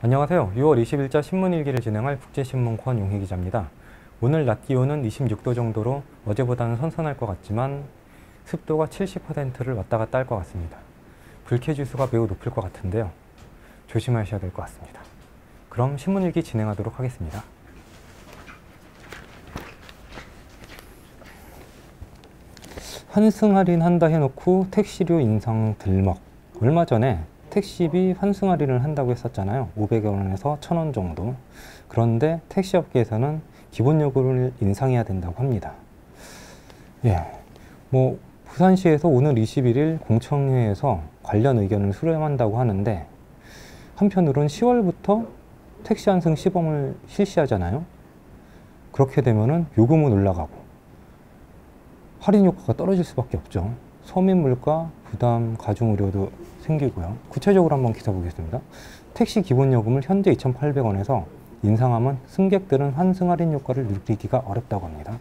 안녕하세요. 6월 20일자 신문일기를 진행할 국제신문 권용희 기자입니다. 오늘 낮 기온은 26도 정도로 어제보다는 선선할 것 같지만 습도가 70%를 왔다 갔다 할 것 같습니다. 불쾌지수가 매우 높을 것 같은데요. 조심하셔야 될 것 같습니다. 그럼 신문일기 진행하도록 하겠습니다. 환승 할인한다 해놓고 택시료 인상 들먹. 얼마 전에 택시비 환승 할인을 한다고 했었잖아요. 500원에서 1000원 정도. 그런데 택시업계에서는 기본 요금을 인상해야 된다고 합니다. 부산시에서 오늘 21일 공청회에서 관련 의견을 수렴한다고 하는데, 한편으로는 10월부터 택시 환승 시범을 실시하잖아요. 그렇게 되면은 요금은 올라가고 할인 효과가 떨어질 수밖에 없죠. 서민 물가, 부담, 가중 의료도 생기고요. 구체적으로 한번 기사 보겠습니다. 택시 기본 요금을 현재 2,800원에서 인상하면 승객들은 환승 할인 효과를 누리기가 어렵다고 합니다.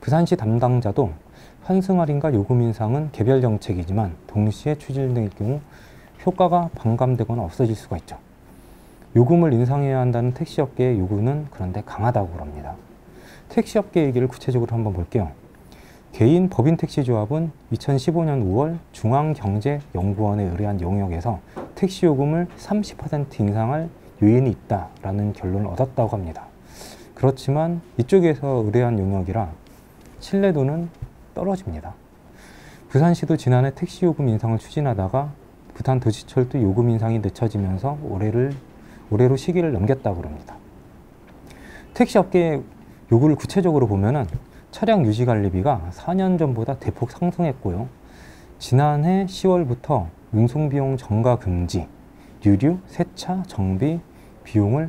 부산시 담당자도 환승 할인과 요금 인상은 개별 정책이지만 동시에 추진될 경우 효과가 반감되거나 없어질 수가 있죠. 요금을 인상해야 한다는 택시업계의 요구는 그런데 강하다고 합니다. 택시업계 얘기를 구체적으로 한번 볼게요. 개인 법인 택시조합은 2015년 5월 중앙경제연구원에 의뢰한 영역에서 택시 요금을 30% 인상할 요인이 있다라는 결론을 얻었다고 합니다. 그렇지만 이쪽에서 의뢰한 영역이라 신뢰도는 떨어집니다. 부산시도 지난해 택시 요금 인상을 추진하다가 부산도시철도 요금 인상이 늦춰지면서 올해로 시기를 넘겼다고 합니다. 택시업계의 요구를 구체적으로 보면은 차량 유지 관리비가 4년 전보다 대폭 상승했고요. 지난해 10월부터 운송비용 정가 금지, 유류, 세차, 정비 비용을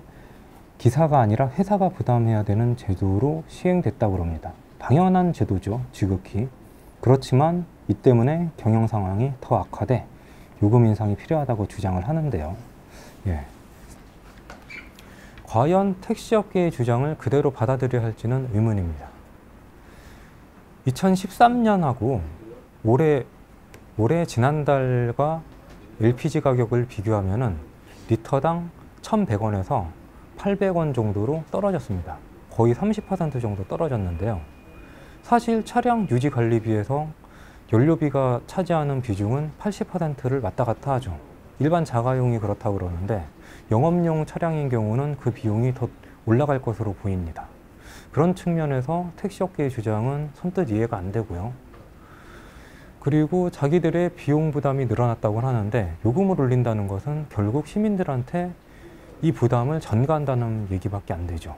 기사가 아니라 회사가 부담해야 되는 제도로 시행됐다고 합니다. 당연한 제도죠, 지극히. 그렇지만 이 때문에 경영 상황이 더 악화돼 요금 인상이 필요하다고 주장을 하는데요. 과연 택시업계의 주장을 그대로 받아들여야 할지는 의문입니다. 2013년하고 올해 지난달과 LPG 가격을 비교하면은 리터당 1,100원에서 800원 정도로 떨어졌습니다. 거의 30% 정도 떨어졌는데요. 사실 차량 유지 관리비에서 연료비가 차지하는 비중은 80%를 왔다 갔다 하죠. 일반 자가용이 그렇다고 그러는데 영업용 차량인 경우는 그 비용이 더 올라갈 것으로 보입니다. 그런 측면에서 택시업계의 주장은 선뜻 이해가 안 되고요. 그리고 자기들의 비용 부담이 늘어났다고 하는데 요금을 올린다는 것은 결국 시민들한테 이 부담을 전가한다는 얘기밖에 안 되죠.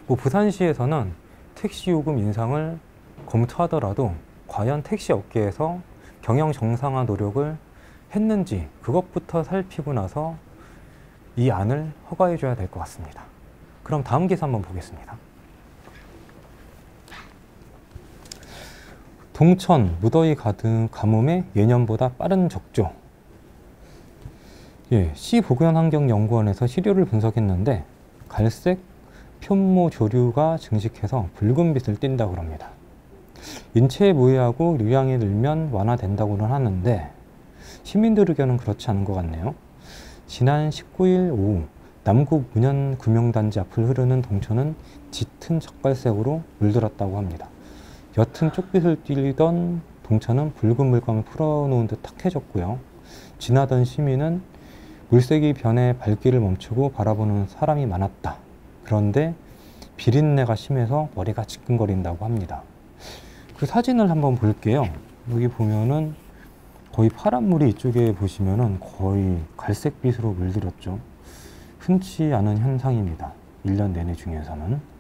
부산시에서는 택시 요금 인상을 검토하더라도 과연 택시업계에서 경영 정상화 노력을 했는지 그것부터 살피고 나서 이 안을 허가해 줘야 될 것 같습니다. 그럼 다음 기사 한번 보겠습니다. 동천 무더위 가득 가뭄에 예년보다 빠른 적조. 시 보건환경연구원에서 시료를 분석했는데 갈색 편모 조류가 증식해서 붉은빛을 띈다고 합니다. 인체에 무해하고 유량이 늘면 완화된다고는 하는데 시민들 의견은 그렇지 않은 것 같네요. 지난 19일 오후 남구 문현금융단지 앞을 흐르는 동천은 짙은 젓갈색으로 물들었다고 합니다. 옅은 쪽빛을 띠던 동천은 붉은 물감을 풀어놓은 듯 탁해졌고요. 지나던 시민은 물색이 변해 발길을 멈추고 바라보는 사람이 많았다. 그런데 비린내가 심해서 머리가 지끈거린다고 합니다. 그 사진을 한번 볼게요. 여기 보면은 거의 파란 물이 이쪽에 보시면은 거의 갈색빛으로 물들었죠. 흔치 않은 현상입니다. 1년 내내 중에서는.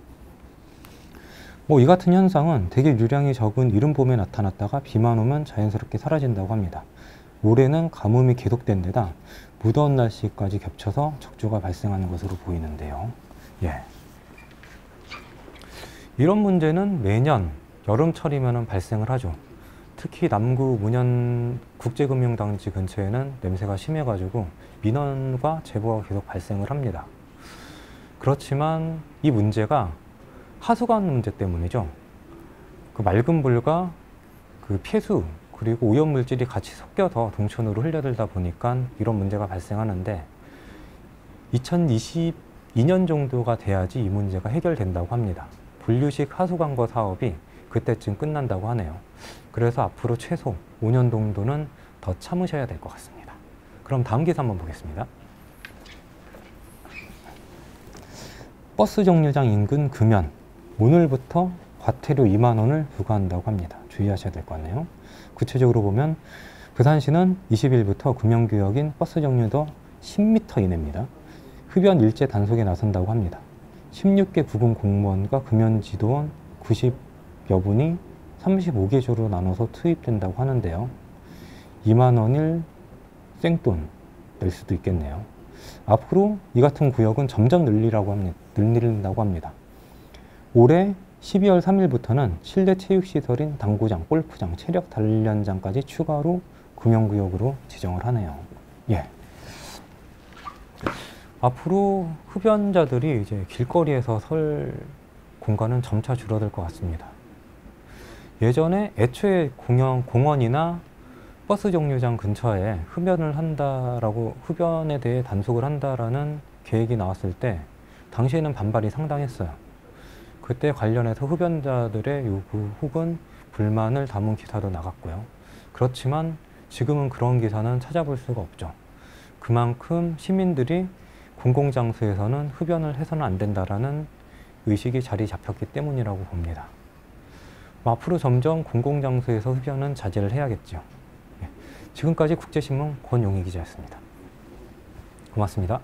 이 같은 현상은 되게 유량이 적은 이른 봄에 나타났다가 비만 오면 자연스럽게 사라진다고 합니다. 올해는 가뭄이 계속된 데다 무더운 날씨까지 겹쳐서 적조가 발생하는 것으로 보이는데요. 이런 문제는 매년 여름철이면 발생을 하죠. 특히 남구 문현 국제금융단지 근처에는 냄새가 심해가지고 민원과 제보가 계속 발생을 합니다. 그렇지만 이 문제가 하수관 문제 때문이죠. 그 맑은 물과 그 폐수 그리고 오염물질이 같이 섞여서 동천으로 흘려들다 보니까 이런 문제가 발생하는데 2022년 정도가 돼야지 이 문제가 해결된다고 합니다. 분류식 하수관거 사업이 그때쯤 끝난다고 하네요. 그래서 앞으로 최소 5년 정도는 더 참으셔야 될 것 같습니다. 그럼 다음 기사 한번 보겠습니다. 버스 정류장 인근 금연, 오늘부터 과태료 2만 원을 부과한다고 합니다. 주의하셔야 될 것 같네요. 구체적으로 보면 부산시는 20일부터 금연구역인 버스 정류도 10m 이내입니다. 흡연 일제 단속에 나선다고 합니다. 16개 구군 공무원과 금연지도원 90여 분이 35개조로 나눠서 투입된다고 하는데요. 2만 원일 생돈 낼 수도 있겠네요. 앞으로 이 같은 구역은 점점 늘린다고 합니다. 올해 12월 3일부터는 실내 체육시설인 당구장, 골프장, 체력 단련장까지 추가로 금연구역으로 지정을 하네요. 예. 앞으로 흡연자들이 이제 길거리에서 설 공간은 점차 줄어들 것 같습니다. 예전에 애초에 공원이나 버스 정류장 근처에 흡연에 대해 단속을 한다라는 계획이 나왔을 때 당시에는 반발이 상당했어요. 그때 관련해서 흡연자들의 요구 혹은 불만을 담은 기사도 나갔고요. 그렇지만 지금은 그런 기사는 찾아볼 수가 없죠. 그만큼 시민들이 공공장소에서는 흡연을 해서는 안 된다라는 의식이 자리 잡혔기 때문이라고 봅니다. 앞으로 점점 공공장소에서 흡연은 자제를 해야겠죠. 지금까지 국제신문 권용희 기자였습니다. 고맙습니다.